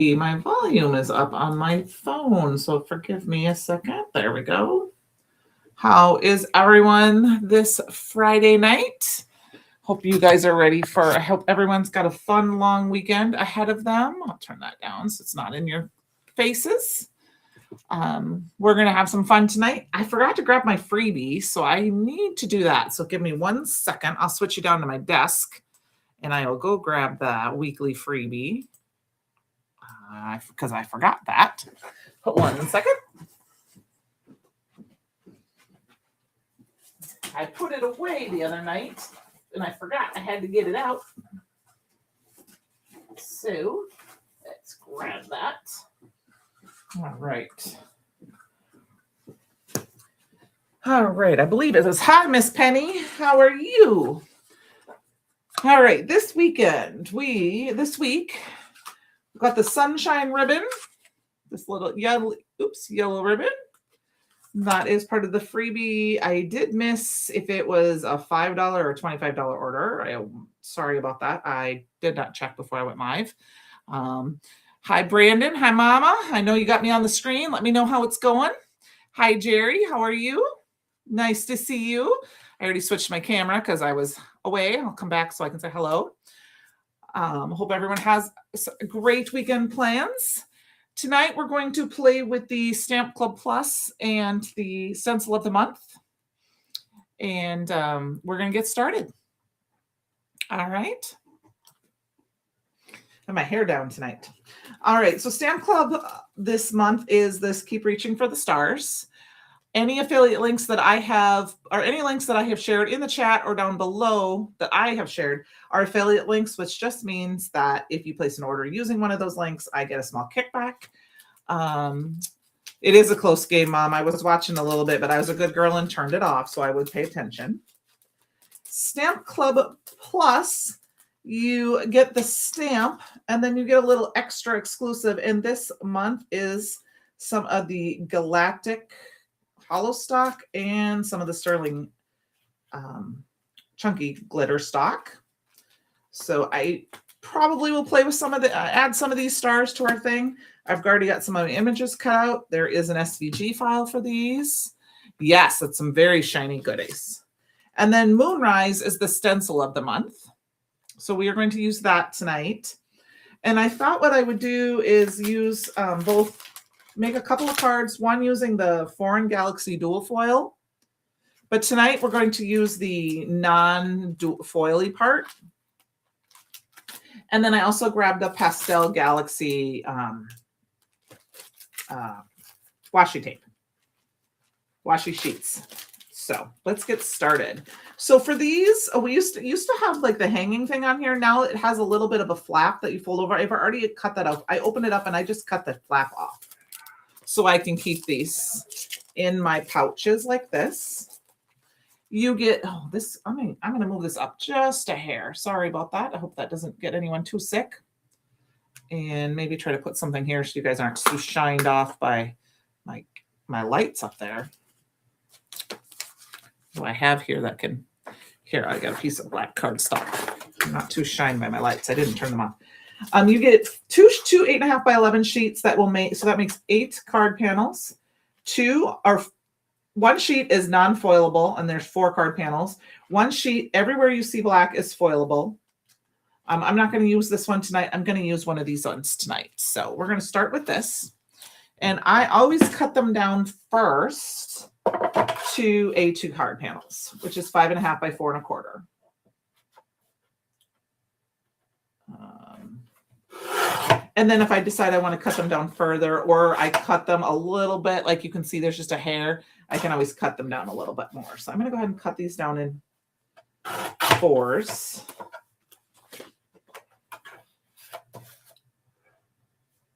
My volume is up on my phone, so forgive me a second. There we go. How is everyone this Friday night? Hope you guys are ready for, I hope everyone's got a fun long weekend ahead of them. I'll turn that down so it's not in your faces. We're going to have some fun tonight. I forgot to grab my freebie, so I need to do that. So give me 1 second. I'll switch you down to my desk and I will go grab the weekly freebie. Because I forgot that. Hold 1 second. I put it away the other night and I forgot I had to get it out. So let's grab that. All right. All right. I believe it says, hi, Miss Penny. How are you? All right. This week, got the sunshine ribbon, this little yellow ribbon. That is part of the freebie. I did miss if it was a $5 or $25 order. I'm sorry about that. I did not check before I went live. Hi, Brandon. Hi, Mama. I know you got me on the screen. Let me know how it's going. Hi, Jerry. How are you? Nice to see you. I already switched my camera because I was away. I'll come back so I can say hello. Hope everyone has great weekend plans. Tonight, we're going to play with the Stamp Club Plus and the Stencil of the Month. And we're going to get started. All right. I have my hair down tonight. All right. So Stamp Club this month is this Keep Reaching for the Stars. Any affiliate links that I have, or any links that I have shared in the chat or down below that I have shared are affiliate links, which just means that if you place an order using one of those links, I get a small kickback. It is a close game, Mom. I was watching a little bit, but I was a good girl and turned it off, so I would pay attention. Stamp Club Plus, you get the stamp, and then you get a little extra exclusive. And this month is some of the Galactic hollow stock and some of the sterling chunky glitter stock. So I probably will play with some of the add some of these stars to our thing. I've already got some of the images cut out. There is an SVG file for these. Yes, that's some very shiny goodies. And then Moonrise is the stencil of the month. So we are going to use that tonight. And I thought what I would do is use both, make a couple of cards, one using the Foreign Galaxy dual foil. But tonight we're going to use the non-foily part. And then I also grabbed the Pastel Galaxy washi tape, washi sheets. So let's get started. So for these, we used to have like the hanging thing on here. Now it has a little bit of a flap that you fold over. I've already cut that off. I opened it up and I just cut the flap off so I can keep these in my pouches like this. You get, I'm going to move this up just a hair. Sorry about that. I hope that doesn't get anyone too sick. And maybe try to put something here so you guys aren't too shined off by my lights up there. What I have here that can, here, I got a piece of black cardstock. I'm not too shined by my lights. I didn't turn them on. You get two 8.5 by 11 sheets that will make, so that makes 8 card panels. One sheet is non-foilable, and there's 4 card panels. One sheet, everywhere you see black, is foilable. I'm not going to use this one tonight. I'm going to use one of these ones tonight. So we're going to start with this. And I always cut them down first to A2 card panels, which is 5.5 by 4.25. And then if I decide I want to cut them down further, or I cut them a little bit, like you can see there's just a hair, I can always cut them down a little bit more. So I'm going to go ahead and cut these down in 4s.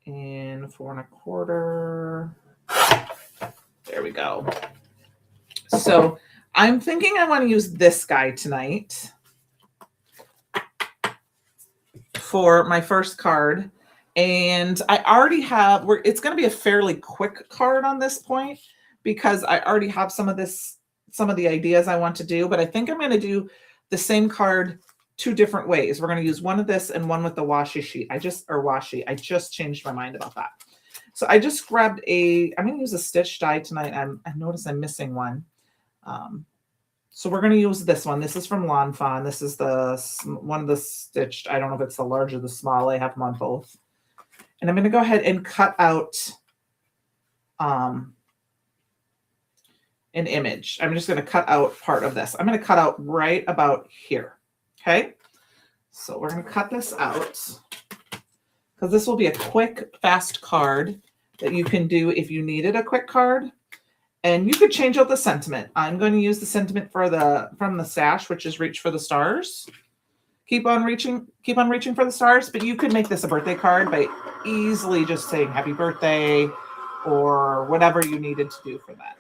And 4.25. There we go. So I'm thinking I want to use this guy tonight for my first card. And I already have, it's going to be a fairly quick card on this point because I already have some of the ideas I want to do, but I think I'm going to do the same card two different ways. We're going to use one of this and one with the washi sheet. I just changed my mind about that. So I just grabbed I'm going to use a stitch die tonight. I notice I'm missing one. So we're going to use this one. This is from Lawn Fawn. This is one of the stitched. I don't know if it's the large or the small. I have them on both. And I'm going to go ahead and cut out an image. I'm just going to cut out part of this. I'm going to cut out right about here. Okay. So we're going to cut this out because this will be a quick, fast card that you can do if you needed a quick card. And you could change out the sentiment. I'm going to use the sentiment from the stash, which is reach for the stars. Keep on reaching for the stars. But you could make this a birthday card by easily just saying happy birthday or whatever you needed to do for that.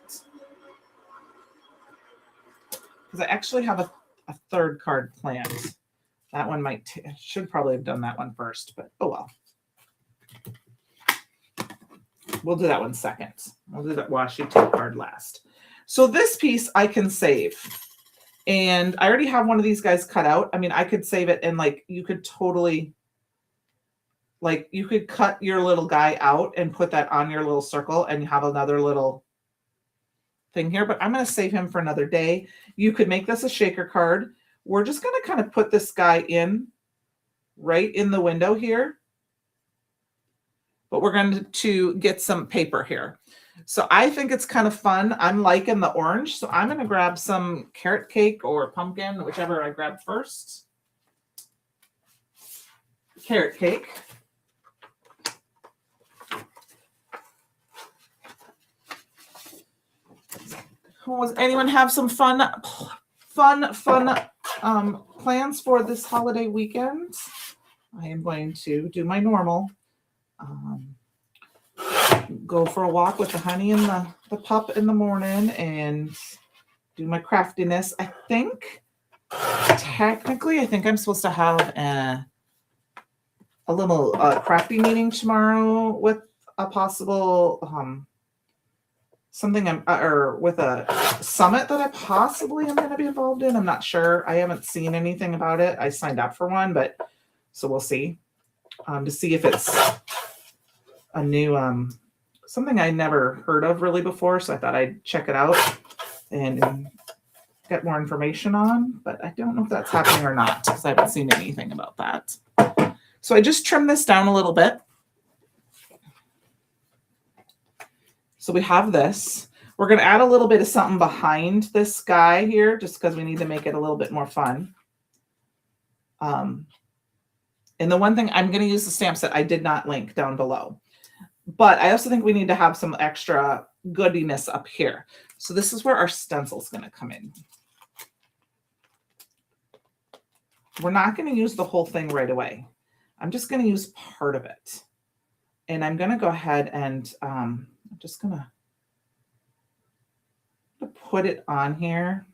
Because I actually have a third card planned. That one I should probably have done that one first, but oh well. We'll do that one second. We'll do that washi tape card last. So this piece I can save. And I already have one of these guys cut out. I mean, I could save it and like you could totally, like you could cut your little guy out and put that on your little circle and you have another little thing here. But I'm going to save him for another day. You could make this a shaker card. We're just going to kind of put this guy in right in the window here. But we're going to get some paper here. So I think it's kind of fun. I'm liking the orange. So I'm going to grab some carrot cake or pumpkin, whichever I grab first. Carrot cake. Does anyone have some fun plans for this holiday weekend? I am going to do my normal. Go for a walk with the honey and the pup in the morning and do my craftiness. I think technically I'm supposed to have a little crafty meeting tomorrow with a possible something or with a summit that I possibly am going to be involved in. I'm not sure. I haven't seen anything about it. I signed up for one, but so we'll see to see if it's a new something I never heard of really before, so I thought I'd check it out and get more information on, but I don't know if that's happening or not because I haven't seen anything about that. So I just trimmed this down a little bit. So we have this. We're going to add a little bit of something behind this guy here just because we need to make it a little bit more fun. And the one thing, I'm going to use the stamps that I did not link down below. But I also think we need to have some extra goodiness up here. So this is where our stencil is going to come in. We're not going to use the whole thing right away. I'm just going to use part of it. And I'm going to go ahead and I'm just going to put it on here.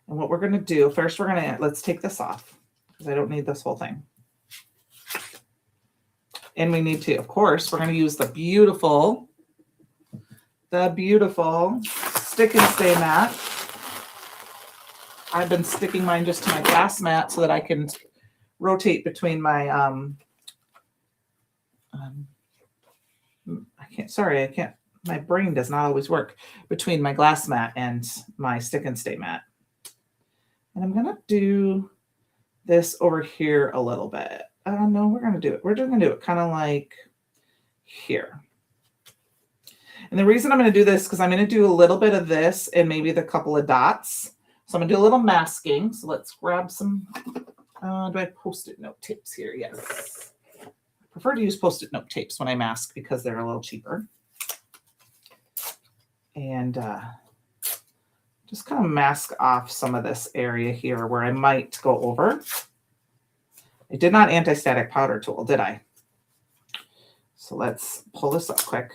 And what we're going to do, first let's take this off because I don't need this whole thing. And we need to, of course, we're going to use the beautiful stick and stay mat. I've been sticking mine just to my glass mat so that I can rotate between my, my brain does not always work between my glass mat and my stick and stay mat. And I'm going to do this over here a little bit. No, we're going to do it. We're just going to do it kind of like here. And the reason I'm going to do this because I'm going to do a little bit of this and maybe the couple of dots. So I'm going to do a little masking. So let's grab some, do I have Post-it note tapes here? Yes. I prefer to use Post-it note tapes when I mask because they're a little cheaper. And just kind of mask off some of this area here where I might go over. I did not anti-static powder tool, did I? So let's pull this up quick.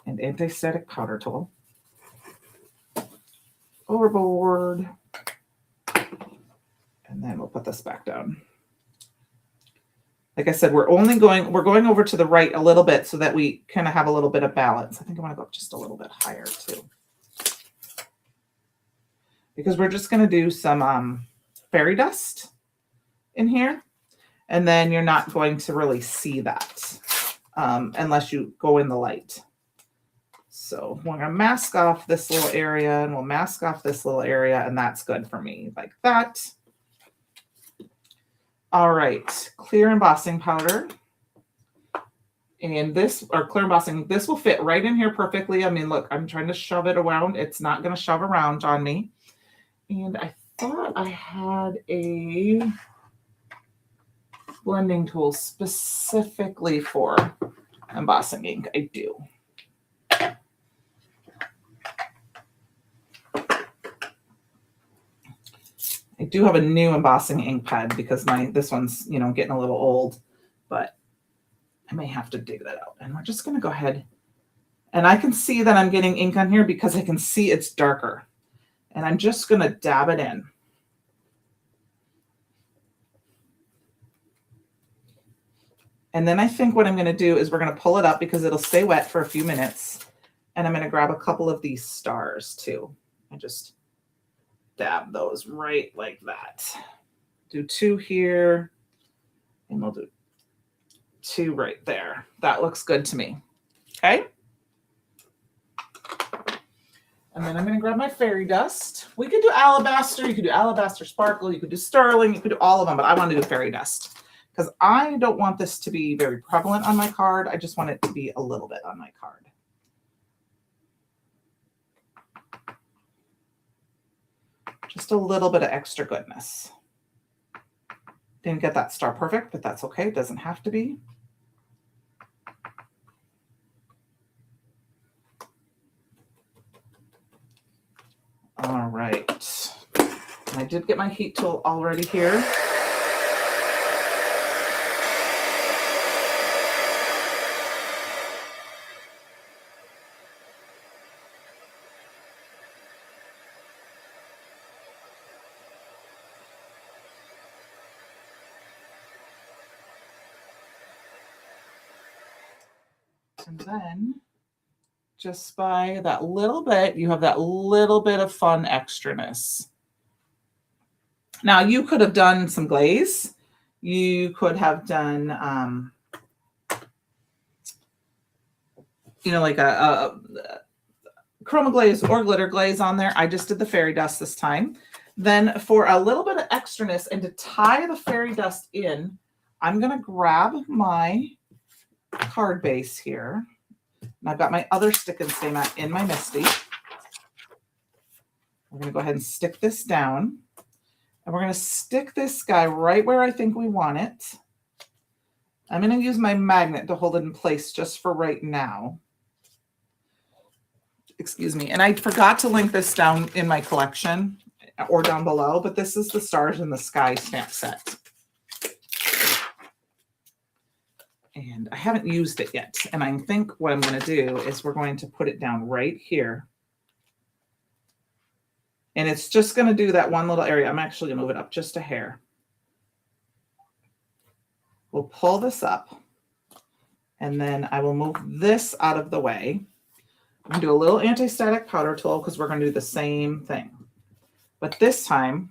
And anti-static powder tool. Overboard. And then we'll put this back down. Like I said, we're going over to the right a little bit so that we kind of have a little bit of balance. I think I want to go up just a little bit higher too. because we're just going to do some fairy dust in here. And then you're not going to really see that unless you go in the light. So we're going to mask off this little area, and we'll mask off this little area, and that's good for me, like that. All right, clear embossing powder. And this, or clear embossing, this will fit right in here perfectly. I mean, look, I'm trying to shove it around. It's not going to shove around on me. And I thought I had a blending tool specifically for embossing ink. I do. I do have a new embossing ink pad because this one's, getting a little old, but I may have to dig that out. And we're just going to go ahead, and I can see that I'm getting ink on here because I can see it's darker, and I'm just going to dab it in. And then I think what I'm going to do is we're going to pull it up because it'll stay wet for a few minutes. And I'm going to grab a couple of these stars too. And just dab those right like that. Do 2 here, and we'll do 2 right there. That looks good to me. Okay. And then I'm going to grab my fairy dust. We could do alabaster. You could do alabaster sparkle. You could do sterling. You could do all of them, but I want to do fairy dust because I don't want this to be very prevalent on my card. I just want it to be a little bit on my card. Just a little bit of extra goodness. Didn't get that star perfect, but that's okay. It doesn't have to be. All right. I did get my heat tool already here. And then just by that little bit, you have that little bit of fun extraness. Now you could have done some glaze. You could have done, like a chroma glaze or glitter glaze on there. I just did the fairy dust this time. Then for a little bit of extraness and to tie the fairy dust in, I'm going to grab my card base here. And I've got my other stick and stay mat in my MISTI. We're going to go ahead and stick this down. And we're going to stick this guy right where I think we want it. I'm going to use my magnet to hold it in place just for right now. Excuse me. And I forgot to link this down in my collection or down below, but this is the Stars in the Sky stamp set. And I haven't used it yet. And I think what I'm going to do is we're going to put it down right here. And it's just going to do that one little area. I'm actually going to move it up just a hair. We'll pull this up. And then I will move this out of the way. I'm going to do a little anti-static powder tool because we're going to do the same thing. But this time,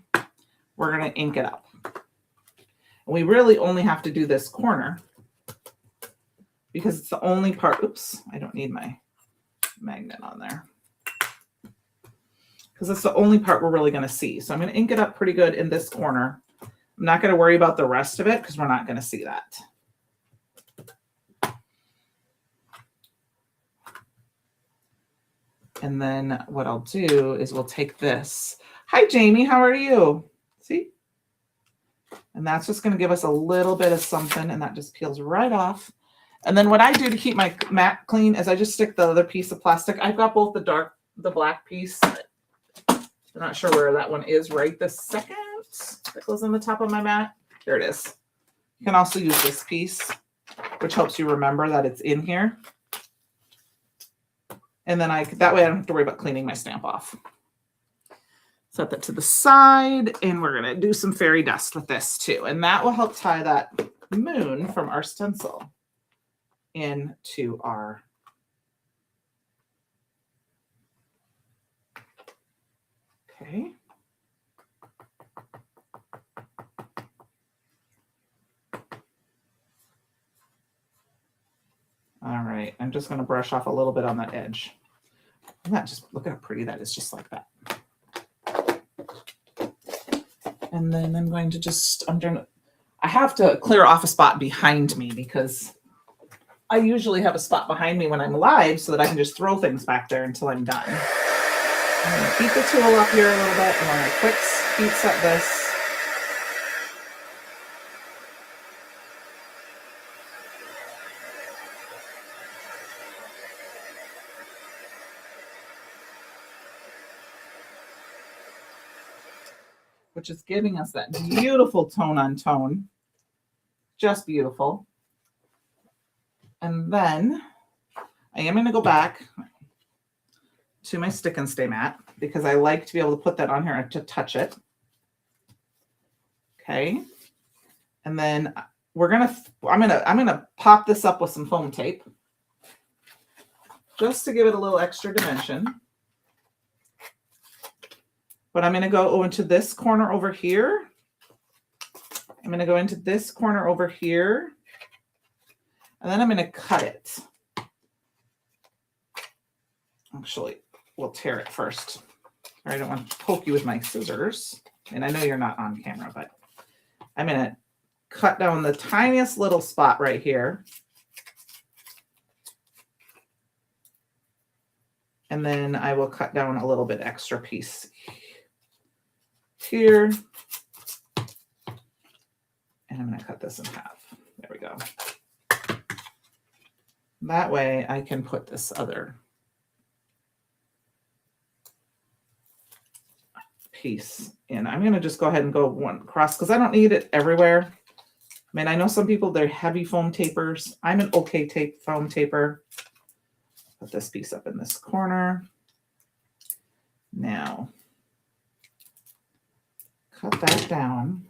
we're going to ink it up. And we really only have to do this corner because it's the only part. Oops, I don't need my magnet on there. Because it's the only part we're really going to see. So I'm going to ink it up pretty good in this corner. I'm not going to worry about the rest of it because we're not going to see that. And then what I'll do is we'll take this. Hi, Jamie. How are you? See? And that's just going to give us a little bit of something, and that just peels right off. And then what I do to keep my mat clean is I just stick the other piece of plastic. I've got both the black piece. I'm not sure where that one is right this second. That goes on the top of my mat. There it is. You can also use this piece, which helps you remember that it's in here. And then that way I don't have to worry about cleaning my stamp off. Set that to the side, and we're going to do some fairy dust with this too. And that will help tie that moon from our stencil into our okay. right, I'm just going to brush off a little bit on that edge. And that just, look how pretty that is, just like that. And then I'm going to just, I have to clear off a spot behind me because I usually have a spot behind me when I'm live so that I can just throw things back there until I'm done. I'm going to keep the tool up here a little bit and we're going to quick heat set this. Which is giving us that beautiful tone on tone. Just beautiful. And then I am going to go back to my stick and stay mat because I like to be able to put that on here to touch it. Okay. And then I'm gonna pop this up with some foam tape just to give it a little extra dimension. But I'm going to go into this corner over here. I'm going to go into this corner over here. And then I'm going to cut it. Actually, we'll tear it first. I don't want to poke you with my scissors. And I know you're not on camera, but I'm going to cut down the tiniest little spot right here. And then I will cut down a little bit extra piece here. And I'm going to cut this in half. There we go. That way I can put this other piece in. I'm going to just go ahead and go one across because I don't need it everywhere. I mean, I know some people, they're heavy foam tapers. I'm an okay foam taper. Put this piece up in this corner. Now, cut that down.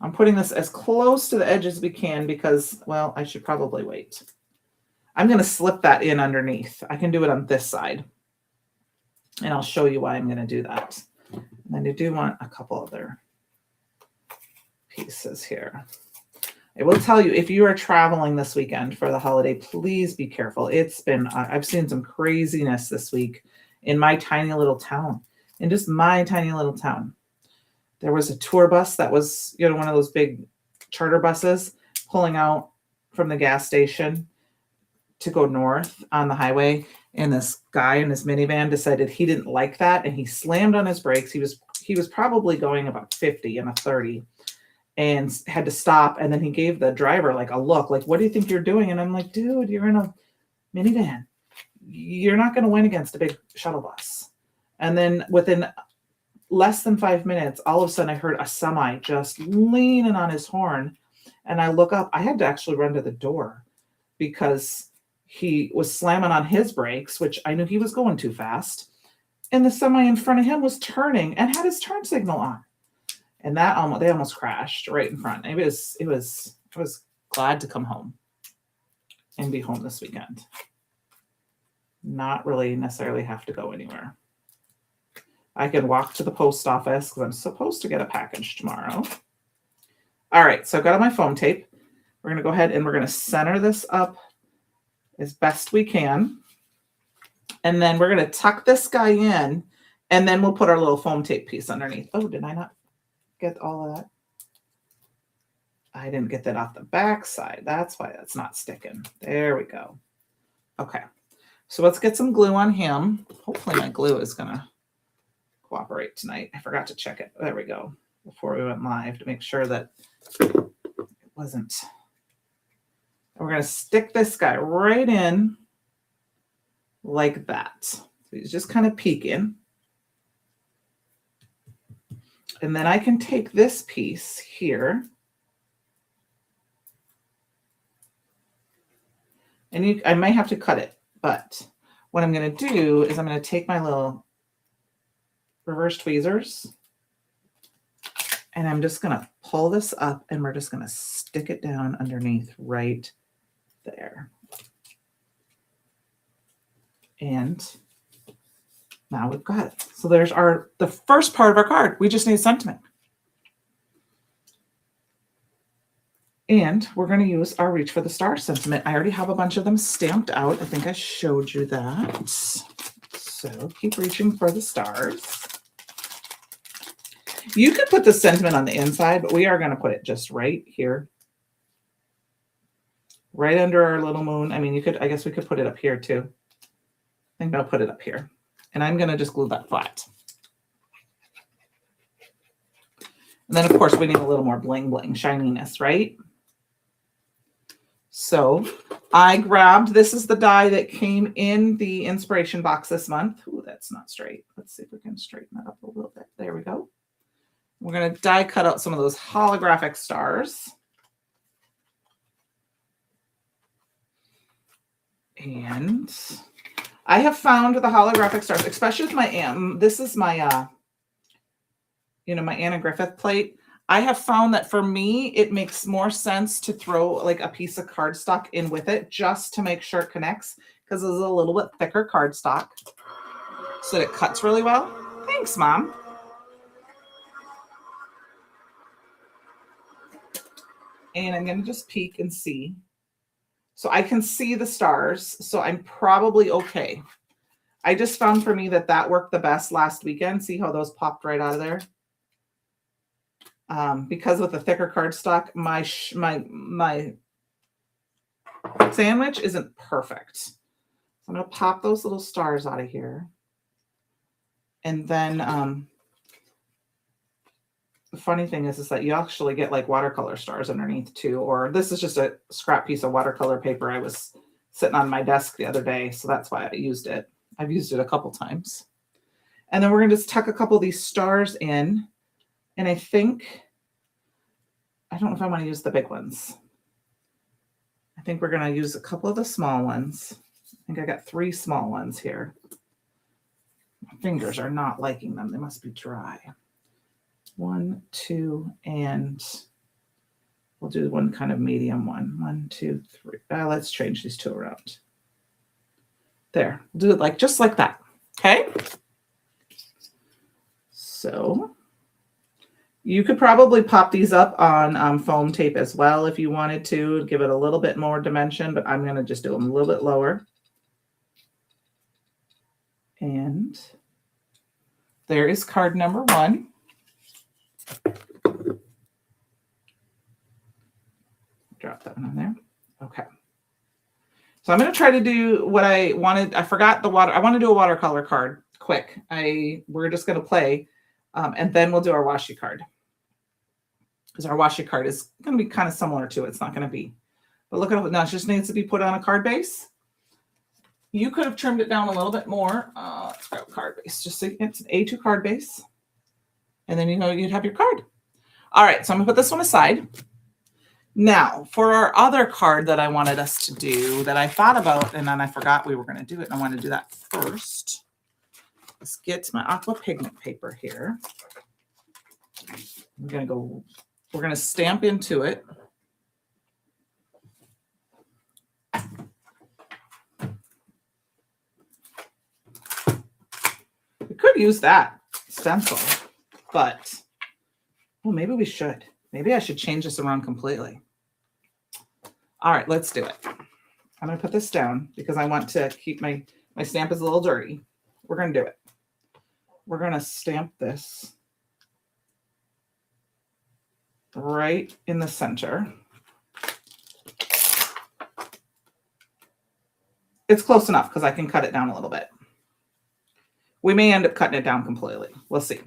I'm putting this as close to the edge as we can because, well, I should probably wait. I'm going to slip that in underneath. I can do it on this side. And I'll show you why I'm going to do that. And then I do want a couple other pieces here. I will tell you, if you are traveling this weekend for the holiday, please be careful. It's been, I've seen some craziness this week in my tiny little town, in just my tiny little town. There was a tour bus that was, you know, one of those big charter buses pulling out from the gas station to go north on the highway. And this guy in his minivan decided he didn't like that. And he slammed on his brakes. He was probably going about 50 in a 30 and had to stop. And then he gave the driver like a look, like, what do you think you're doing? And I'm like, dude, you're in a minivan. You're not going to win against a big shuttle bus. And then within less than 5 minutes, all of a sudden I heard a semi just leaning on his horn. And I look up, I had to actually run to the door because he was slamming on his brakes, which I knew he was going too fast. And the semi in front of him was turning and had his turn signal on. And that they almost crashed right in front. I was glad to come home and be home this weekend. Not really necessarily have to go anywhere. I can walk to the post office because I'm supposed to get a package tomorrow. All right, so I've got my foam tape. We're going to go ahead and we're going to center this up as best we can. And then we're going to tuck this guy in, and then we'll put our little foam tape piece underneath. Oh, did I not get all of that? I didn't get that off the back side. That's why that's not sticking. There we go. Okay, so let's get some glue on him. Hopefully my glue is going to cooperate tonight. I forgot to check it. There we go. Before we went live to make sure that it wasn't. And we're going to stick this guy right in like that. So he's just kind of peeking. And then I can take this piece here. And I might have to cut it, but what I'm going to do is I'm going to take my little reverse tweezers and I'm just going to pull this up and we're just going to stick it down underneath right there. And now we've got it. So there's the first part of our card. We just need sentiment. And we're going to use our Reach for the Stars sentiment. I already have a bunch of them stamped out. I think I showed you that. So keep reaching for the stars. You could put the sentiment on the inside, but we are going to put it just right here. Right under our little moon. I mean, I guess we could put it up here too. I think I'll put it up here. And I'm going to just glue that flat. And then, of course, we need a little more bling bling, shininess, right? So I grabbed, this is the die that came in the inspiration box this month. Ooh, that's not straight. Let's see if we can straighten that up a little bit. There we go. We're going to die cut out some of those holographic stars. And I have found the holographic stars, especially with my, this is my, my Anna Griffith plate. I have found that for me, it makes more sense to throw like a piece of cardstock in with it just to make sure it connects, because it's a little bit thicker cardstock so that it cuts really well. Thanks, Mom. And I'm going to just peek and see. So I can see the stars, so I'm probably okay. I just found for me that worked the best last weekend. See how those popped right out of there? Because with the thicker cardstock, my sandwich isn't perfect. So I'm going to pop those little stars out of here. And then the funny thing is that you actually get like watercolor stars underneath too. Or this is just a scrap piece of watercolor paper. I was sitting on my desk the other day, so that's why I used it. I've used it a couple times. And then we're going to just tuck a couple of these stars in. And I don't know if I want to use the big ones. I think we're going to use a couple of the small ones. I think I got 3 small ones here. My fingers are not liking them. They must be dry. 1, 2, and we'll do one kind of medium one. 1, 2, 3. Let's change these 2 around. There. We'll do it like just like that. Okay. So you could probably pop these up on foam tape as well if you wanted to give it a little bit more dimension, but I'm going to just do them a little bit lower. And there is card number 1. Drop that one on there. Okay. So I'm going to try to do what I wanted. I forgot the water. I want to do a watercolor card quick. We're just going to play, and then we'll do our washi card. Because our washi card is going to be kind of similar to it. It's not going to be. But look at it now. It just needs to be put on a card base. You could have trimmed it down a little bit more. Let's grab a card base. Just so it's an A2 card base. And then you'd have your card. All right. So I'm going to put this one aside. Now, for our other card that I wanted us to do that I thought about, and then I forgot we were going to do it. And I want to do that first. Let's get my aqua pigment paper here. We're going to stamp into it. We could use that stencil, but maybe we should. Maybe I should change this around completely. All right, let's do it. I'm going to put this down because I want to keep my stamp is a little dirty. We're going to do it. We're going to stamp this right in the center. It's close enough because I can cut it down a little bit. We may end up cutting it down completely. We'll see.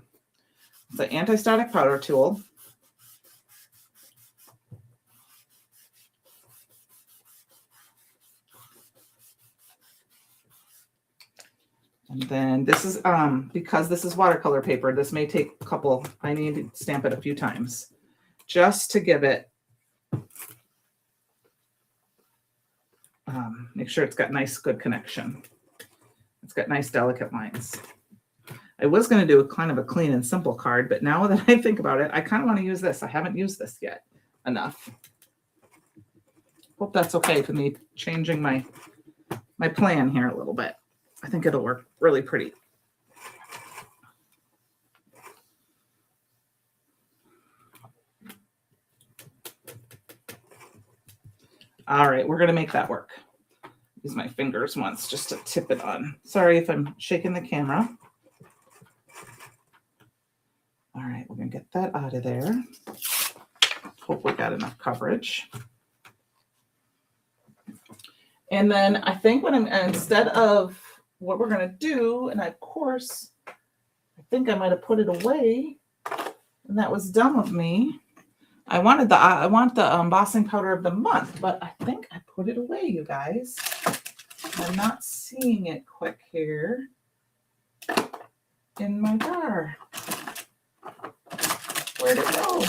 It's an anti-static powder tool. And then this is, because this is watercolor paper, this may take a couple, I need to stamp it a few times just to give it, make sure it's got nice, good connection. It's got nice, delicate lines. I was going to do a kind of a clean and simple card, but now that I think about it, I kind of want to use this. I haven't used this yet enough. Hope that's okay with me changing my plan here a little bit. I think it'll work really pretty. All right, we're going to make that work. Use my fingers once just to tip it on. Sorry if I'm shaking the camera. All right, we're going to get that out of there. Hope we got enough coverage. And then I think instead of what we're going to do, and of course, I think I might have put it away, and that was dumb of me. I want the embossing powder of the month, but I think I put it away, you guys. I'm not seeing it quick here in my jar. Where'd it go?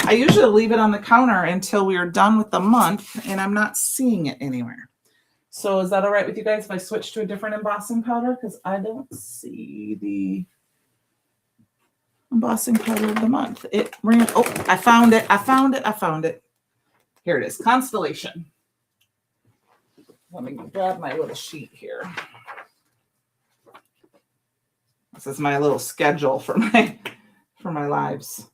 I usually leave it on the counter until we are done with the month, and I'm not seeing it anywhere. So is that all right with you guys if I switch to a different embossing powder? Because I don't see the embossing powder of the month. Oh, I found it. Here it is, Constellation. Let me grab my little sheet here. This is my little schedule for my lives.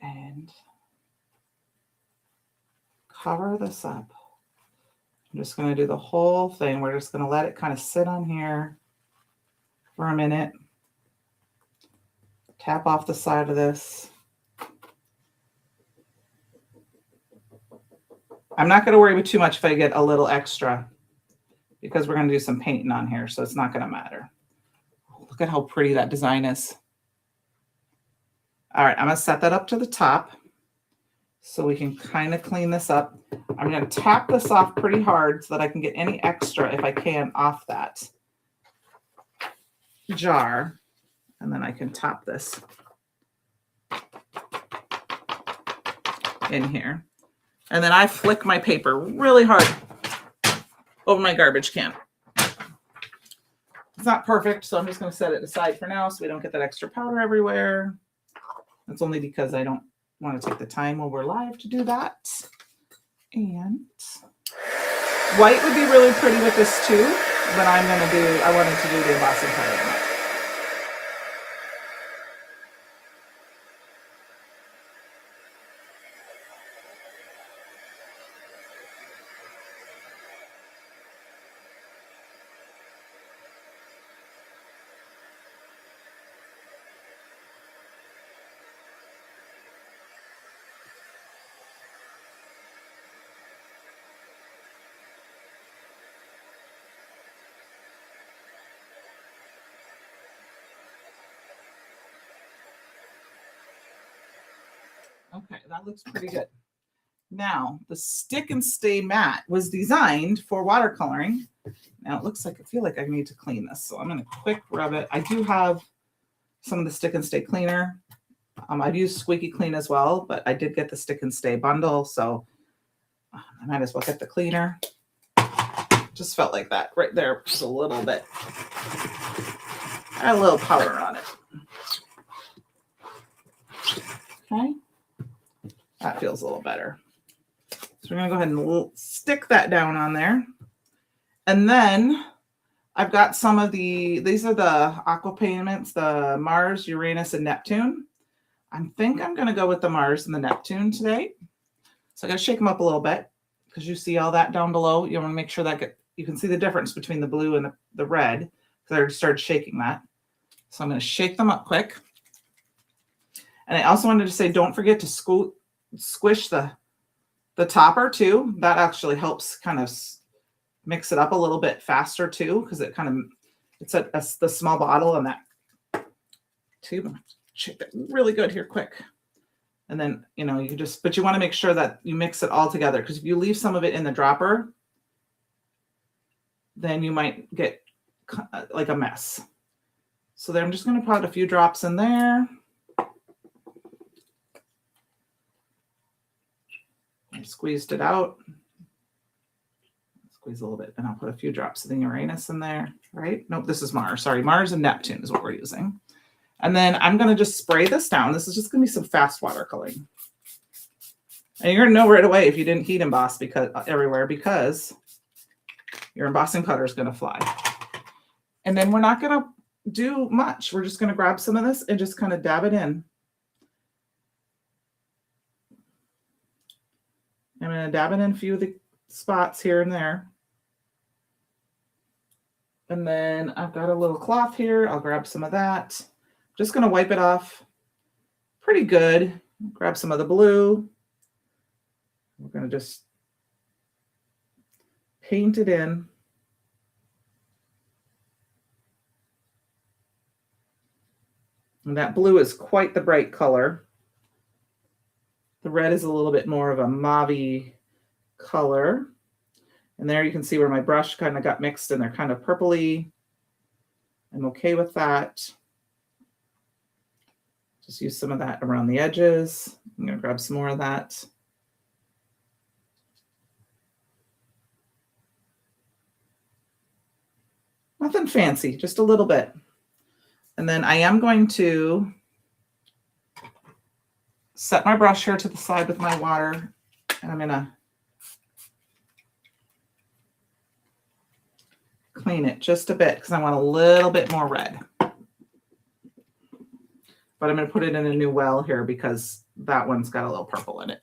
And cover this up. I'm just going to do the whole thing. We're just going to let it kind of sit on here for a minute. Tap off the side of this. I'm not going to worry too much if I get a little extra because we're going to do some painting on here, so it's not going to matter. Look at how pretty that design is. All right, I'm going to set that up to the top so we can kind of clean this up. I'm going to tap this off pretty hard so that I can get any extra, if I can, off that jar. And then I can top this in here. And then I flick my paper really hard over my garbage can. It's not perfect, so I'm just going to set it aside for now so we don't get that extra powder everywhere. That's only because I don't want to take the time while we're live to do that. And white would be really pretty with this too, but I wanted to do the embossing powder. Okay, that looks pretty good. Now, the Stick and Stay mat was designed for watercoloring. Now, it looks like, I feel like I need to clean this, so I'm going to quick rub it. I do have some of the Stick and Stay cleaner. I've used Squeaky Clean as well, but I did get the Stick and Stay bundle, so I might as well get the cleaner. Just felt like that right there, just a little bit. Add a little powder on it. Okay. That feels a little better. So we're going to go ahead and stick that down on there. And then I've got some of these are the aqua payments, the Mars, Uranus, and Neptune. I think I'm going to go with the Mars and the Neptune today. So I got to shake them up a little bit because you see all that down below. You want to make sure that you can see the difference between the blue and the red because I already started shaking that. So I'm going to shake them up quick. And I also wanted to say, don't forget to squish the topper too. That actually helps kind of mix it up a little bit faster too, because it kind of, it's the small bottle and that tube. Shake that really good here quick. And then, you know, but you want to make sure that you mix it all together, because if you leave some of it in the dropper, then you might get like a mess. So then I'm just going to put a few drops in there. I squeezed it out. Squeeze a little bit, and I'll put a few drops of the Uranus in there, right? Nope, this is Mars. Sorry, Mars and Neptune is what we're using. And then I'm going to just spray this down. This is just going to be some fast watercoloring. And you're going to know right away if you didn't heat emboss everywhere, because your embossing powder is going to fly. And then we're not going to do much. We're just going to grab some of this and just kind of dab it in. I'm going to dab it in a few of the spots here and there. And then I've got a little cloth here. I'll grab some of that. Just going to wipe it off pretty good. Grab some of the blue. We're going to just paint it in. And that blue is quite the bright color. The red is a little bit more of a mauve color. And there you can see where my brush kind of got mixed and they're kind of purpley. I'm okay with that. Just use some of that around the edges. I'm going to grab some more of that. Nothing fancy, just a little bit. And then I am going to set my brush here to the side with my water, and I'm going to clean it just a bit because I want a little bit more red. But I'm going to put it in a new well here because that one's got a little purple in it.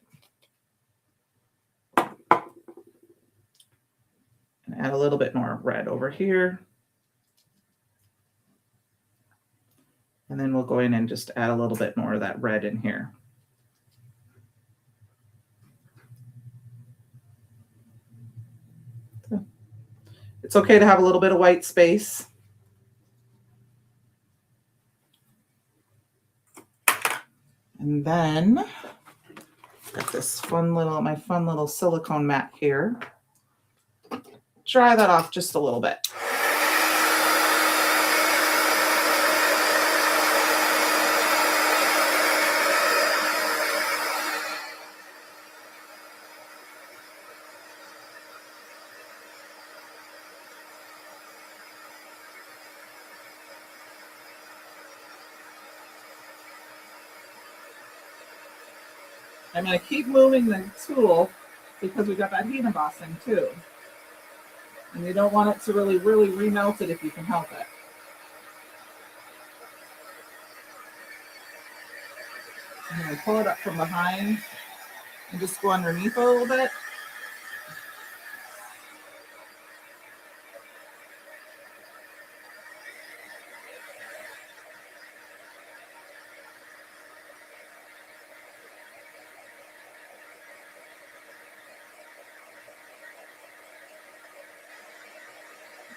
And add a little bit more red over here. And then we'll go in and just add a little bit more of that red in here. It's okay to have a little bit of white space. And then got this my fun little silicone mat here. Dry that off just a little bit. I'm going to keep moving the tool because we got that heat embossing too. And you don't want it to really remelt it if you can help it. I'm going to pull it up from behind and just go underneath a little bit.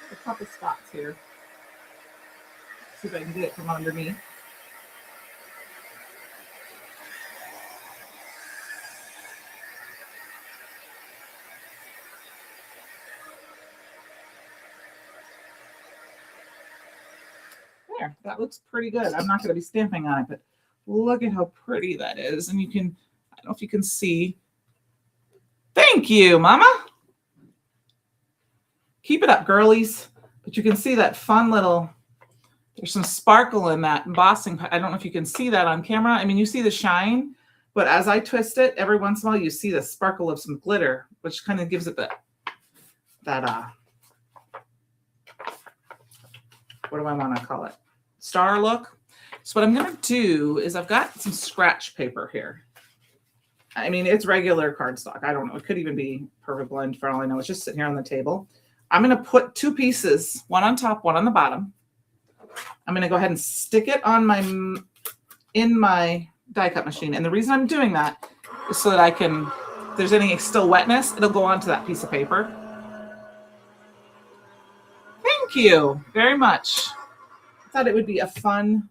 A couple spots here. See if I can get it from underneath. There, that looks pretty good. I'm not going to be stamping on it, but look at how pretty that is. And you can, I don't know if you can see. Thank you, Mama. Keep it up, girlies. But you can see that fun little, there's some sparkle in that embossing. I don't know if you can see that on camera. I mean, you see the shine, but as I twist it, every once in a while, you see the sparkle of some glitter, which kind of gives it that what do I want to call it? Star look. So what I'm going to do is I've got some scratch paper here. I mean, it's regular cardstock. I don't know. It could even be Perfect Blend for all I know. It's just sitting here on the table. I'm going to put two pieces, one on top, one on the bottom. I'm going to go ahead and stick it on in my die cut machine. And the reason I'm doing that is so that I can, if there's any still wetness, it'll go onto that piece of paper. Thank you very much. I thought it would be a fun,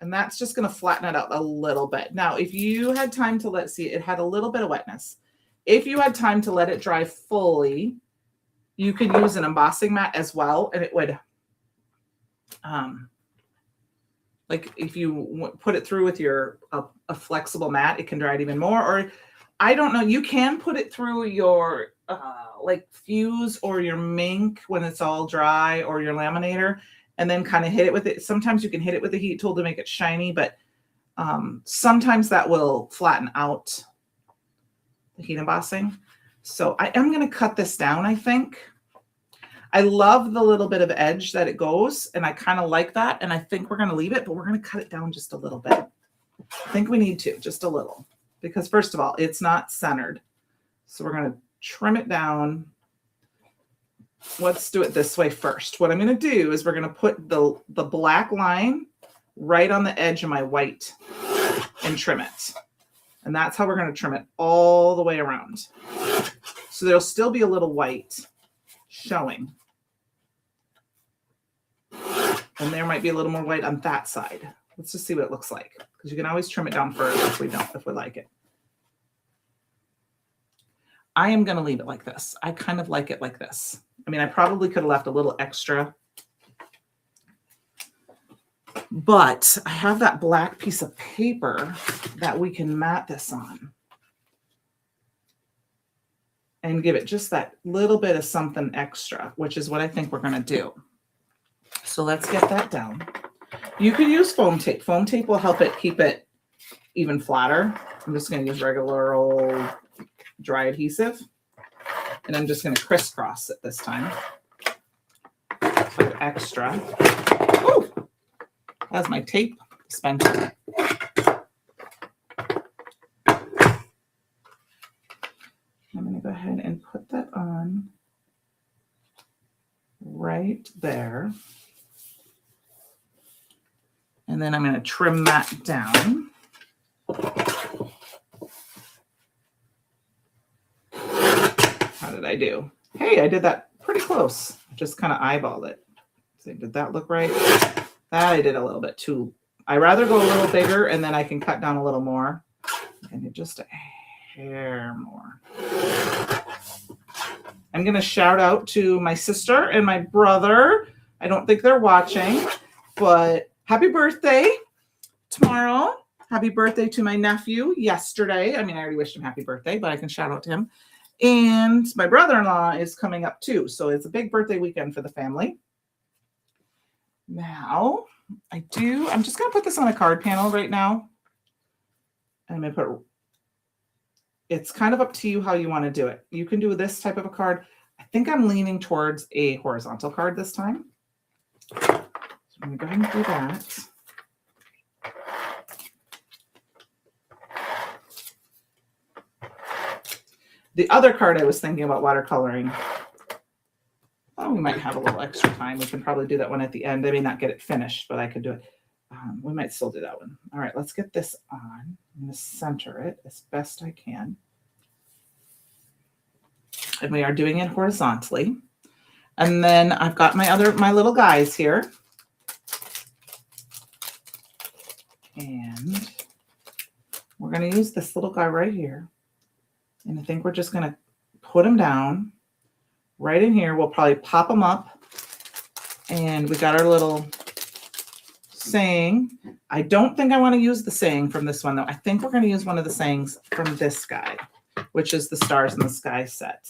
and that's just going to flatten it out a little bit. Now, if you had time to it had a little bit of wetness. If you had time to let it dry fully, you could use an embossing mat as well, and it would, like if you put it through with a flexible mat, it can dry it even more. Or I don't know, you can put it through your like fuse or your mink when it's all dry, or your laminator, and then kind of hit it with it. Sometimes you can hit it with the heat tool to make it shiny, but sometimes that will flatten out the heat embossing. So I am going to cut this down, I think. I love the little bit of edge that it goes, and I kind of like that, and I think we're going to leave it, but we're going to cut it down just a little bit. I think we need to, just a little. because first of all, it's not centered. So we're going to trim it down. Let's do it this way first. What I'm going to do is we're going to put the black line right on the edge of my white and trim it. And that's how we're going to trim it all the way around. So there'll still be a little white showing. And there might be a little more white on that side. Let's just see what it looks like, because you can always trim it down further if we like it. I am going to leave it like this. I kind of like it like this. I mean, I probably could have left a little extra, but I have that black piece of paper that we can mat this on and give it just that little bit of something extra, which is what I think we're going to do. So let's get that down. You can use foam tape. Foam tape will help it keep it even flatter. I'm just going to use regular old dry adhesive, and I'm just going to crisscross it this time. Put extra. Ooh, that's my tape dispenser. I'm going to go ahead and put that on right there. And then I'm going to trim that down. How did I do? Hey, I did that pretty close. Just kind of eyeballed it. So did that look right? That I did a little bit too. I rather go a little bigger and then I can cut down a little more. And just a hair more. I'm going to shout out to my sister and my brother. I don't think they're watching, but happy birthday tomorrow. Happy birthday to my nephew yesterday. I mean, I already wished him happy birthday, but I can shout out to him. And my brother-in-law is coming up too. So it's a big birthday weekend for the family. Now, I'm just going to put this on a card panel right now. I'm going to put, it's kind of up to you how you want to do it. You can do this type of a card. I think I'm leaning towards a horizontal card this time. So I'm going to go ahead and do that. The other card I was thinking about watercoloring. Oh, we might have a little extra time. We can probably do that one at the end. I may not get it finished, but I could do it. We might still do that one. All right, let's get this on. I'm going to center it as best I can. And we are doing it horizontally. And then I've got my little guys here. And we're going to use this little guy right here. And I think we're just going to put him down right in here. We'll probably pop him up. And we got our little saying. I don't think I want to use the saying from this one, though. I think we're going to use one of the sayings from this guy, which is the Stars in the Sky set.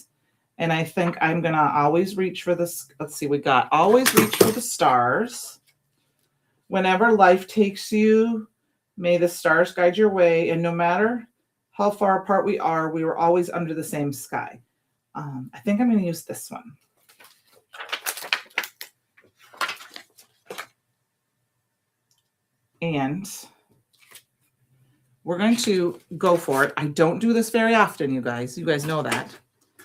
And I think I'm going to always reach for this. Let's see, we got always reach for the stars. Whenever life takes you, may the stars guide your way. And no matter how far apart we were always under the same sky. I think I'm going to use this one. And we're going to go for it. I don't do this very often, you guys. You guys know that.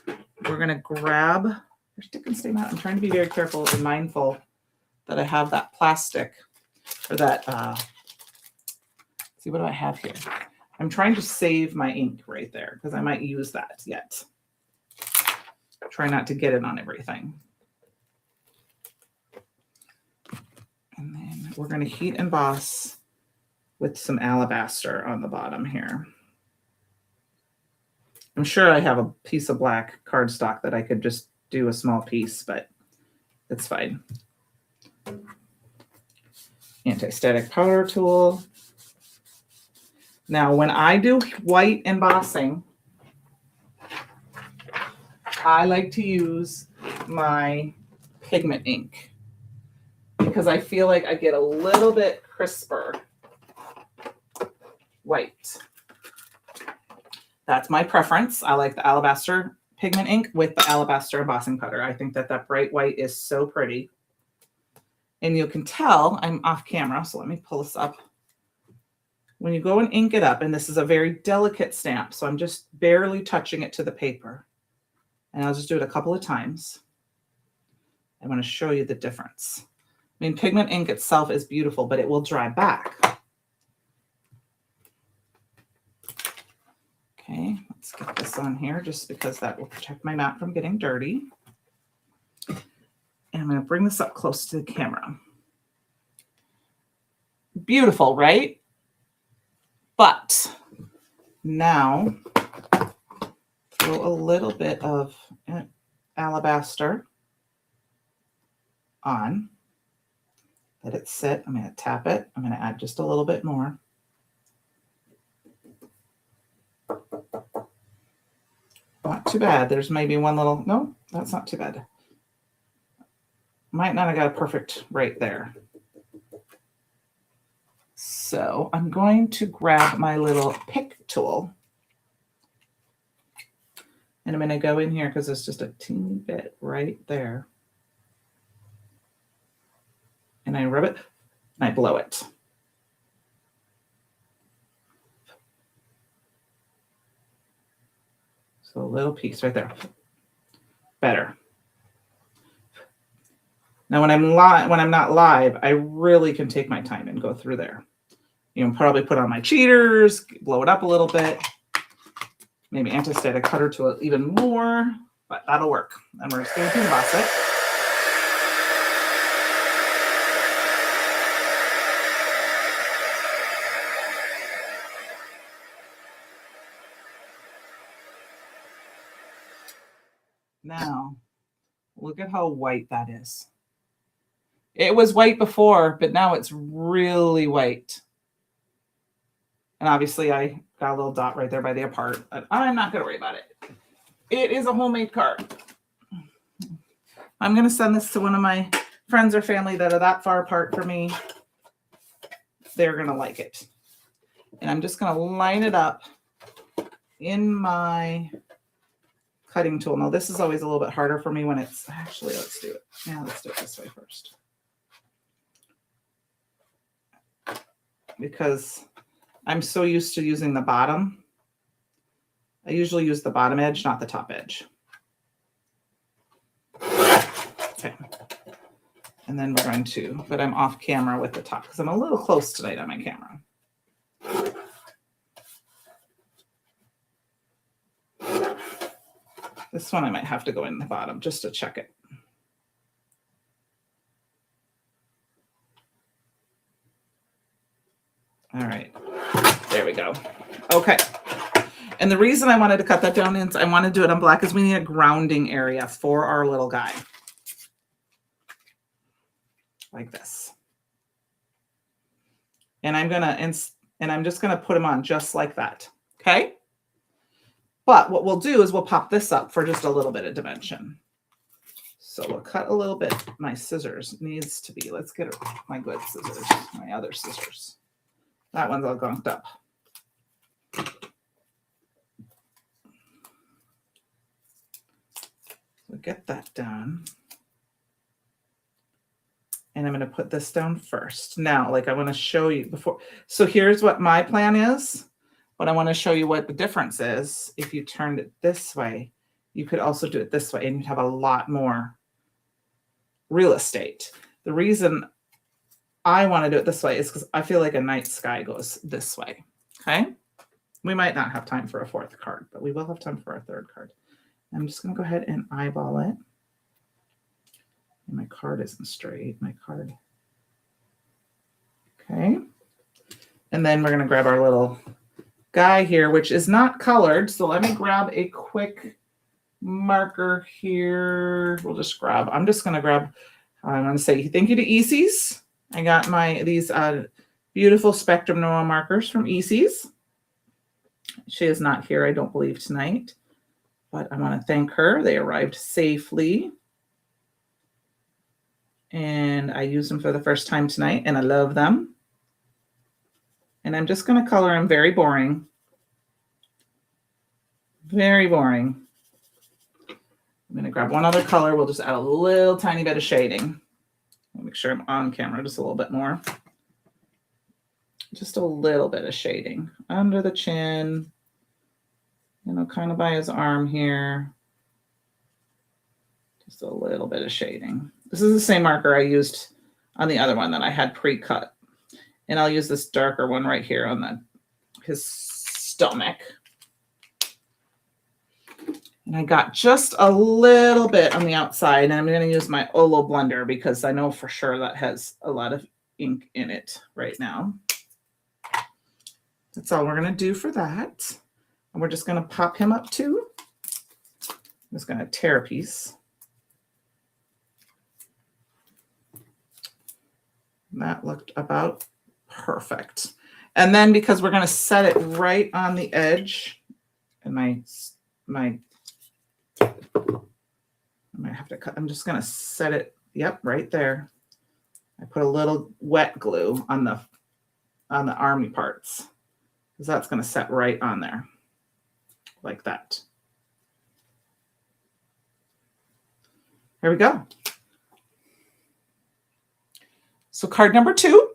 We're going to grab, there's stick and stay mat. I'm trying to be very careful and mindful that I have that plastic or that, see, what do I have here? I'm trying to save my ink right there because I might use that yet. Try not to get it on everything. And then we're going to heat emboss with some alabaster on the bottom here. I'm sure I have a piece of black cardstock that I could just do a small piece, but it's fine. Anti-static powder tool. Now, when I do white embossing, I like to use my pigment ink because I feel like I get a little bit crisper white. That's my preference. I like the alabaster pigment ink with the alabaster embossing powder. I think that bright white is so pretty. And you can tell I'm off camera, so let me pull this up. when you go and ink it up, and this is a very delicate stamp, so I'm just barely touching it to the paper. And I'll just do it a couple of times. I want to show you the difference. I mean, pigment ink itself is beautiful, but it will dry back. Okay, let's get this on here just because that will protect my mat from getting dirty. And I'm going to bring this up close to the camera. Beautiful, right? But now throw a little bit of alabaster on. Let it sit. I'm going to tap it. I'm going to add just a little bit more. Not too bad. There's maybe one little, no, that's not too bad. Might not have got a perfect right there. So I'm going to grab my little pick tool. And I'm going to go in here because there's just a teeny bit right there. And I rub it and I blow it. So a little piece right there. Better. Now when I'm not live, I really can take my time and go through there. You know, probably put on my cheaters, blow it up a little bit. Maybe anti-static cutter to it even more, but that'll work. And we're just going to emboss it. Now, look at how white that is. It was white before, but now it's really white. And obviously I got a little dot right there by the apart, but I'm not going to worry about it. It is a homemade card. I'm going to send this to one of my friends or family that are that far apart from me. They're going to like it. And I'm just going to line it up in my cutting tool. Now this is always a little bit harder for me when it's, actually, let's do it. Yeah, let's do it this way first. Because I'm so used to using the bottom. I usually use the bottom edge, not the top edge. Okay. And then we're going to, but I'm off camera with the top because I'm a little close tonight on my camera. This one I might have to go in the bottom just to check it. All right, there we go. Okay. And the reason I wanted to cut that down is I want to do it on black is we need a grounding area for our little guy. Like this. And I'm just gonna put him on just like that. Okay. But what we'll do is we'll pop this up for just a little bit of dimension. So we'll cut a little bit. My scissors needs to be, let's get my good scissors, my other scissors. That one's all gunked up. So get that done. And I'm going to put this down first. Now, like I want to show you before. So here's what my plan is. But I want to show you what the difference is. If you turned it this way, you could also do it this way and you'd have a lot more real estate. The reason I want to do it this way is because I feel like a night sky goes this way. Okay. We might not have time for a fourth card, but we will have time for a third card. I'm just going to go ahead and eyeball it. And my card isn't straight. My card. Okay. And then we're going to grab our little guy here, which is not colored. So let me grab a quick marker here. We'll just grab, I'm just going to grab, I'm going to say thank you to Easy's. I got these beautiful Spectrum Noah markers from Easy's. She is not here, I don't believe, tonight, but I want to thank her. They arrived safely. And I used them for the first time tonight, and I love them. And I'm just going to color them very boring. Very boring. I'm going to grab one other color. We'll just add a little tiny bit of shading. I'll make sure I'm on camera just a little bit more. Just a little bit of shading under the chin, you know, kind of by his arm here. Just a little bit of shading. This is the same marker I used on the other one that I had pre-cut. And I'll use this darker one right here on his stomach. And I got just a little bit on the outside, and I'm going to use my Olo blender because I know for sure that has a lot of ink in it right now. That's all we're going to do for that. And we're just going to pop him up too. I'm just going to tear a piece. And that looked about perfect. And then because we're going to set it right on the edge, and I might have to cut. I'm just going to set it, yep, right there. I put a little wet glue on the army parts because that's going to set right on there like that. There we go. So card number 2,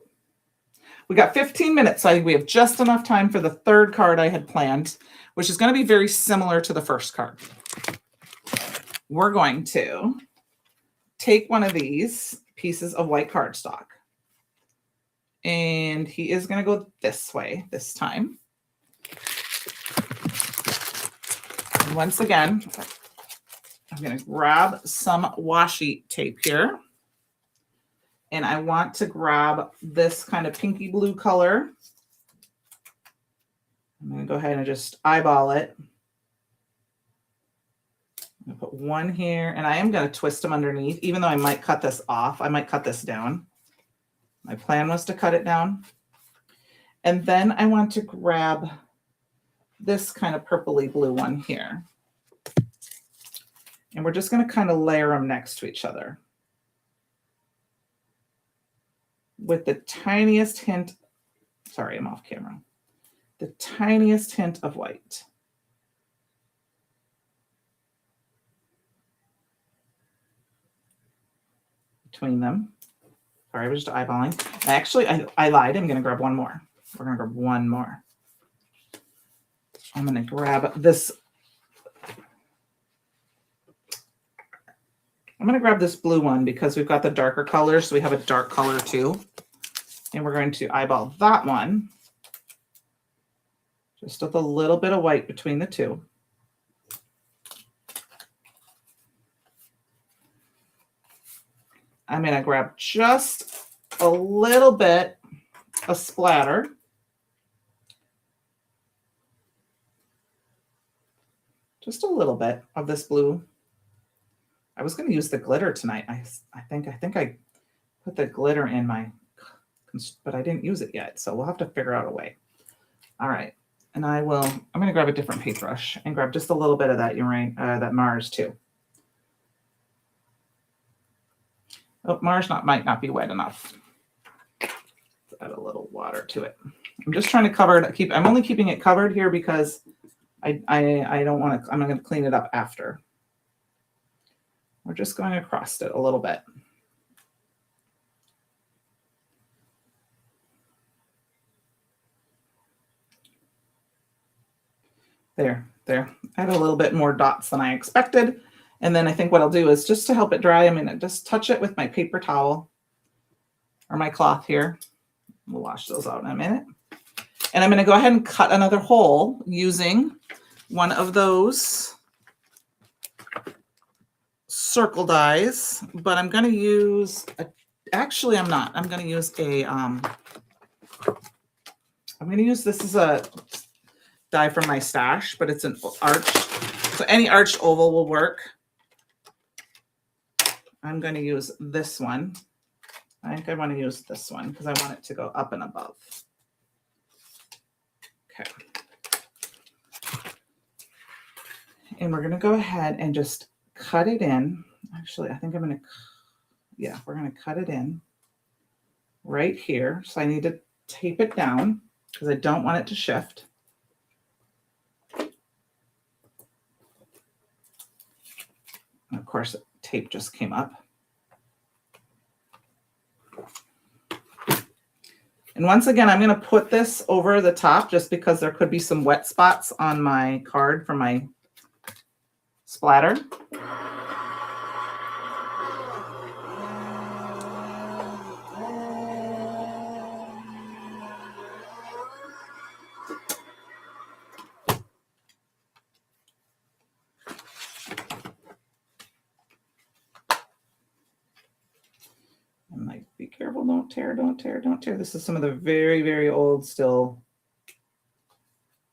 we got 15 minutes. So I think we have just enough time for the third card I had planned, which is going to be very similar to the first card. We're going to take one of these pieces of white cardstock, and he is going to go this way this time. And once again, I'm going to grab some washi tape here. And I want to grab this kind of pinky blue color. I'm going to go ahead and just eyeball it. I'm going to put one here, and I am going to twist them underneath, even though I might cut this off. I might cut this down. My plan was to cut it down. And then I want to grab this kind of purpley blue one here. And we're just going to kind of layer them next to each other with the tiniest hint, sorry, I'm off camera, the tiniest hint of white. Between them. Sorry, I was just eyeballing. Actually, I lied. I'm going to grab one more. We're going to grab one more. I'm going to grab this. I'm going to grab this blue one because we've got the darker colors. So we have a dark color too. And we're going to eyeball that one. Just with a little bit of white between the two. I'm going to grab just a little bit of splatter. Just a little bit of this blue. I was going to use the glitter tonight. I think I put the glitter in my, but I didn't use it yet. So we'll have to figure out a way. All right. And I'm going to grab a different paintbrush and grab just a little bit of that that Mars too. Oh, Mars might not be wet enough. Let's add a little water to it. I'm just trying to cover it. I'm only keeping it covered here because I don't want to, I'm going to clean it up after. We're just going across it a little bit. There. Add a little bit more dots than I expected. And then I think what I'll do is just to help it dry, I'm going to just touch it with my paper towel or my cloth here. We'll wash those out in a minute. And I'm going to go ahead and cut another hole using one of those circle dies, but I'm going to use actually I'm not. I'm going to use this is a die from my stash, but it's an arch. So any arched oval will work. I'm going to use this one. I think I want to use this one because I want it to go up and above. Okay. And we're going to go ahead and just cut it in. Actually, I think I'm going to, yeah, we're going to cut it in right here. So I need to tape it down because I don't want it to shift. And of course, tape just came up. And And once again, I'm going to put this over the top just because there could be some wet spots on my card from my splatter. I'm like, be careful, don't tear, don't tear, don't tear. This is some of the very, very old still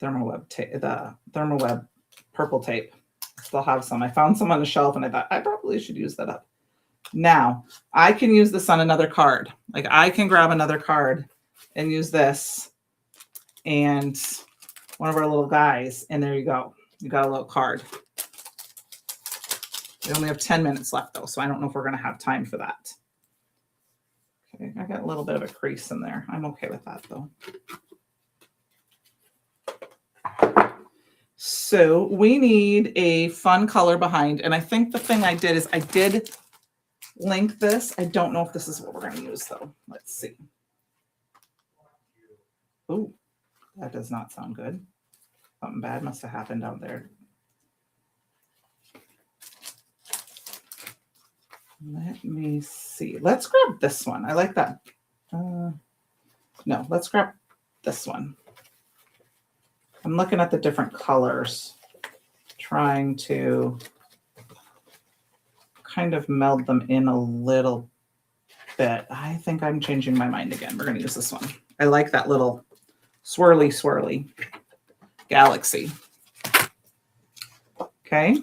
Thermoweb tape, the Thermoweb purple tape. I still have some. I found some on the shelf and I thought I probably should use that up. Now I can use this on another card. Like I can grab another card and use this and one of our little guys, and there you go. You got a little card. We only have 10 minutes left though, so I don't know if we're going to have time for that. Okay, I got a little bit of a crease in there. I'm okay with that though. So we need a fun color behind, and I think the thing I did is I did link this. I don't know if this is what we're going to use though. Let's see. Oh, that does not sound good. Something bad must have happened out there. Let me see. Let's grab this one. I like that. No, let's grab this one. I'm looking at the different colors, trying to kind of meld them in a little bit. I think I'm changing my mind again. We're going to use this one. I like that little swirly galaxy. Okay.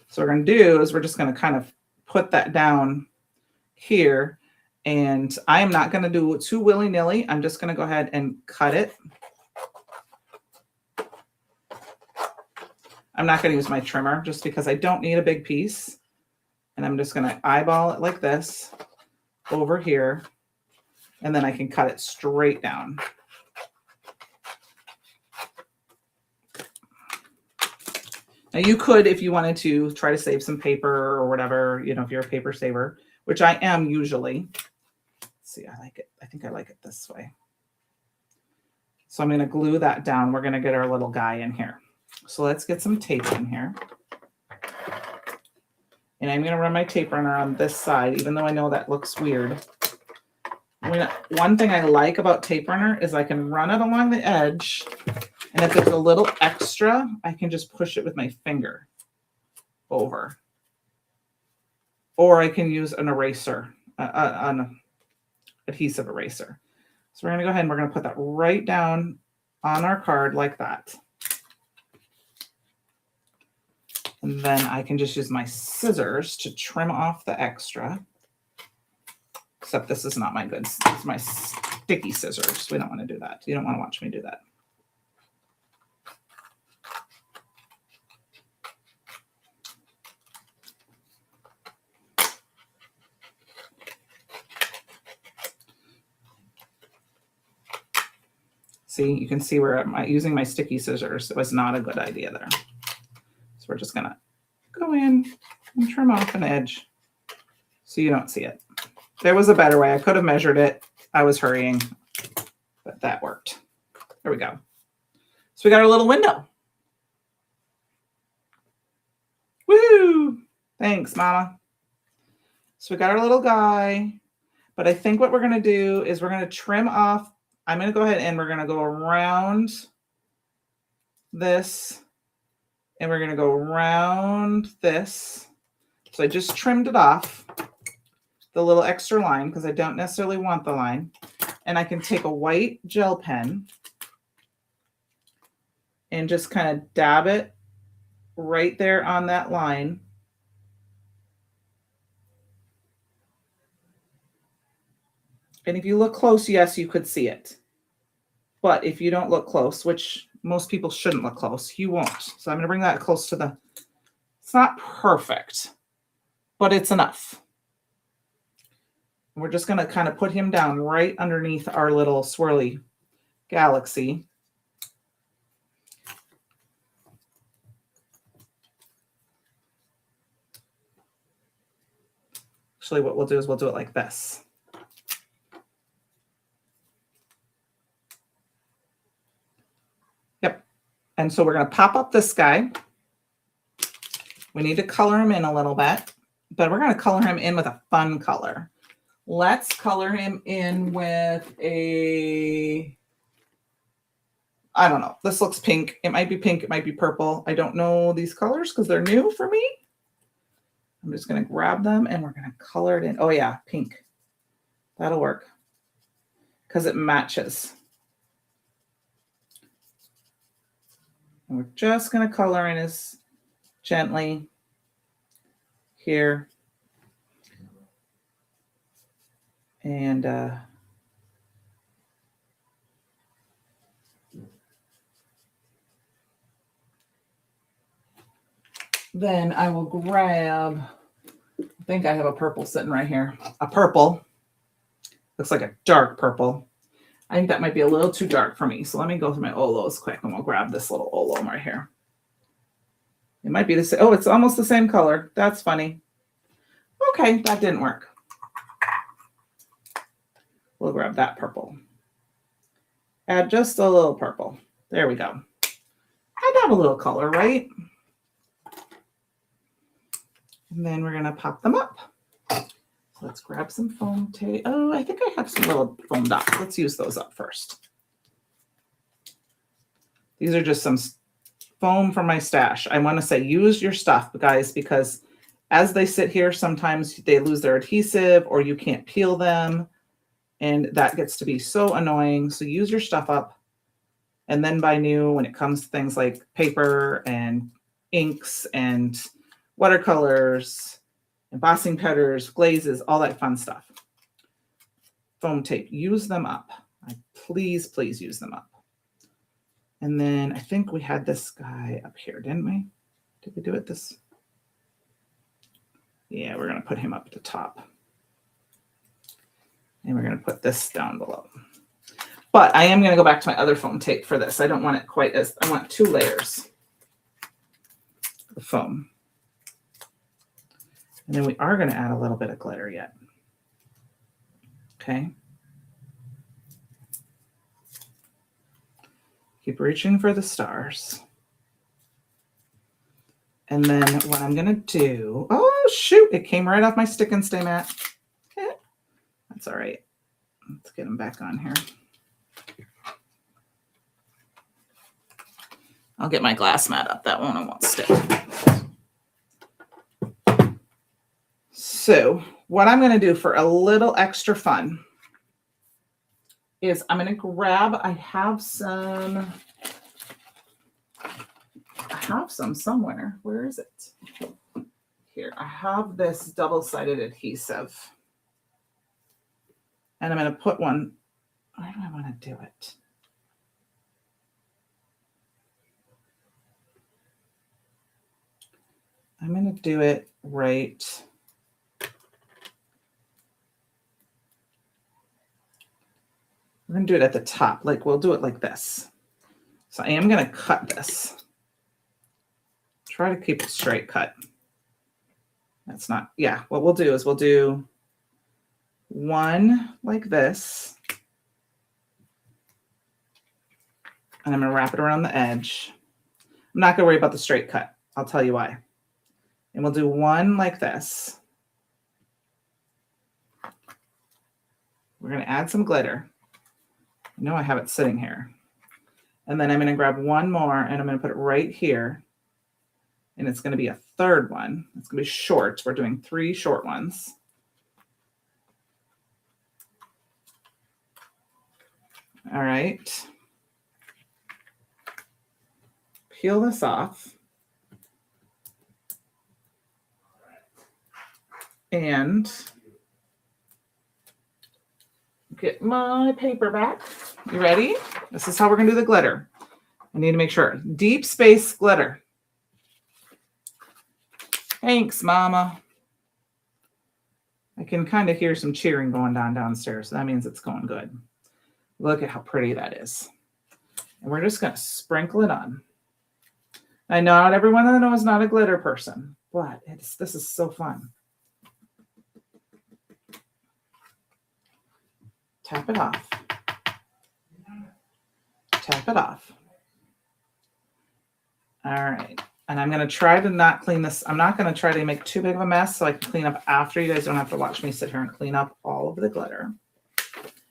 So what we're going to do is we're just going to kind of put that down here. And I am not going to do it too willy-nilly. I'm just going to go ahead and cut it. I'm not going to use my trimmer just because I don't need a big piece. And I'm just going to eyeball it like this over here. And then I can cut it straight down. Now you could, if you wanted to, try to save some paper or whatever, you know, if you're a paper saver, which I am usually. Let's see, I like it. I think I like it this way. So I'm going to glue that down. We're going to get our little guy in here. So let's get some tape in here. And I'm going to run my tape runner on this side, even though I know that looks weird. One thing I like about tape runner is I can run it along the edge. And if it's a little extra, I can just push it with my finger over. Or I can use an eraser, an adhesive eraser. So we're going to go ahead and we're going to put that right down on our card like that. And then I can just use my scissors to trim off the extra. Except this is not my good, it's my sticky scissors. We don't want to do that. You don't want to watch me do that. See, you can see where I'm using my sticky scissors. It was not a good idea there. So we're just going to go in and trim off an edge so you don't see it. There was a better way. I could have measured it. I was hurrying, but that worked. There we go. So we got our little window. Woo! Thanks, Mama. So we got our little guy, but I think what we're going to do is we're going to trim off. I'm going to go ahead and we're going to go around this and we're going to go around this. So I just trimmed it off, the little extra line, because I don't necessarily want the line. And I can take a white gel pen and just kind of dab it right there on that line. And if you look close, yes, you could see it. But if you don't look close, which most people shouldn't look close, you won't. So I'm going to bring that close to the, it's not perfect, but it's enough. We're just going to kind of put him down right underneath our little swirly galaxy. Actually, what we'll do is we'll do it like this. And so we're going to pop up this guy. We need to color him in a little bit, but we're going to color him in with a fun color. Let's color him in with a, I don't know. This looks pink. It might be pink. It might be purple. I don't know these colors because they're new for me. I'm just going to grab them and we're going to color it in. Oh yeah, pink. That'll work because it matches. And we're just going to color in as gently here. And then I will grab, I think I have a purple sitting right here. A purple. Looks like a dark purple. I think that might be a little too dark for me. So let me go through my Olos quick and we'll grab this little Olo right here. It might be the same. Oh, it's almost the same color. That's funny. Okay, that didn't work. We'll grab that purple. Add just a little purple. There we go. I'd have a little color, right? And then we're going to pop them up. So let's grab some foam tape. Oh, I think I have some little foam dots. Let's use those up first. These are just some foam from my stash. I want to say use your stuff, guys, because as they sit here, sometimes they lose their adhesive or you can't peel them. And that gets to be so annoying. So use your stuff up and then buy new when it comes to things like paper and inks and watercolors, embossing powders, glazes, all that fun stuff. Foam tape, use them up. Please, please use them up. And then I think we had this guy up here, didn't we? Did we do it this? Yeah, we're going to put him up at the top. And we're going to put this down below. But I am going to go back to my other foam tape for this. I don't want it quite as, I want 2 layers of foam. And then we are going to add a little bit of glitter yet. Okay. Keep reaching for the stars. And then what I'm going to do, oh shoot, it came right off my stick and stay mat. Okay. That's all right. Let's get them back on here. I'll get my glass mat up. That one I won't stick. So what I'm going to do for a little extra fun is I'm going to grab, I have some somewhere. Where is it? Here, I have this double-sided adhesive. And I'm going to put one, where do I want to do it? I'm going to do it right. We're going to do it at the top. Like we'll do it like this. So I am going to cut this. Try to keep it straight cut. That's not, yeah. What we'll do is we'll do one like this. And I'm going to wrap it around the edge. I'm not going to worry about the straight cut. I'll tell you why. And we'll do one like this. We're going to add some glitter. I know I have it sitting here. And then I'm going to grab one more and I'm going to put it right here. And it's going to be a third one. It's going to be short. We're doing 3 short ones. All right. Peel this off. And get my paper back. You ready? This is how we're going to do the glitter. I need to make sure. Deep space glitter. Thanks, Mama. I can kind of hear some cheering going on downstairs. So that means it's going good. Look at how pretty that is. And we're just going to sprinkle it on. I know not everyone I know is not a glitter person, but this is so fun. Tap it off. Tap it off. All right. And I'm going to try to not clean this. I'm not going to try to make too big of a mess so I can clean up after. You guys don't have to watch me sit here and clean up all of the glitter.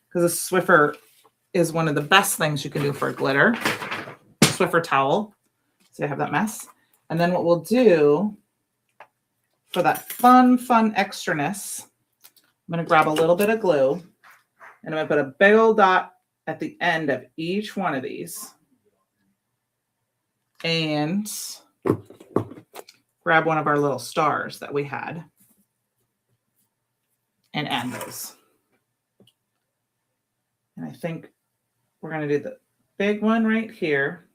Because a Swiffer is one of the best things you can do for glitter. Swiffer towel. So I have that mess. And then what we'll do for that fun extraness, I'm going to grab a little bit of glue and I'm going to put a big old dot at the end of each one of these. And grab one of our little stars that we had and add those. And I think we're going to do the big one right here.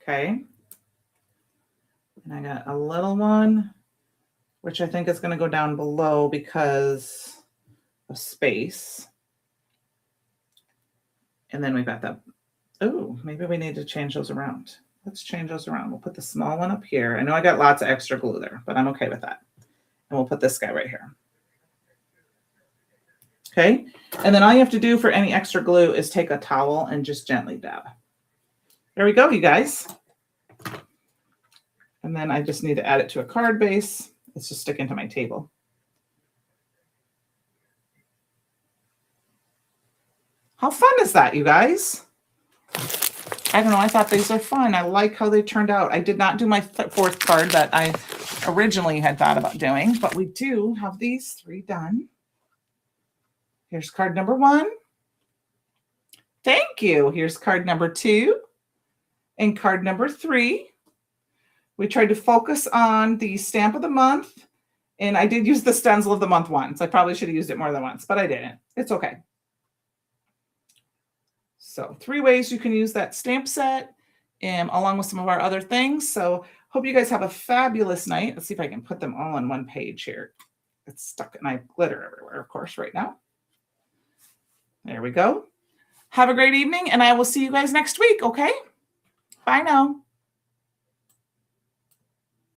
Okay. And I got a little one, which I think is going to go down below because of space. And then we've got that. Oh, maybe we need to change those around. Let's change those around. We'll put the small one up here. I know I got lots of extra glue there, but I'm okay with that. And we'll put this guy right here. Okay. And then all you have to do for any extra glue is take a towel and just gently dab. There we go, you guys. And then I just need to add it to a card base. It's just sticking to my table. How fun is that, you guys? I don't know. I thought these are fun. I like how they turned out. I did not do my fourth card that I originally had thought about doing, but we do have these 3 done. Here's card number 1. Thank you. Here's card number 2 and card number 3. We tried to focus on the stamp of the month, and I did use the stencil of the month once. I probably should have used it more than once, but I didn't. It's okay. So 3 ways you can use that stamp set along with some of our other things. So hope you guys have a fabulous night. Let's see if I can put them all on one page here. It's stuck and I have glitter everywhere, of course, right now. There we go. Have a great evening, and I will see you guys next week, okay? Bye now.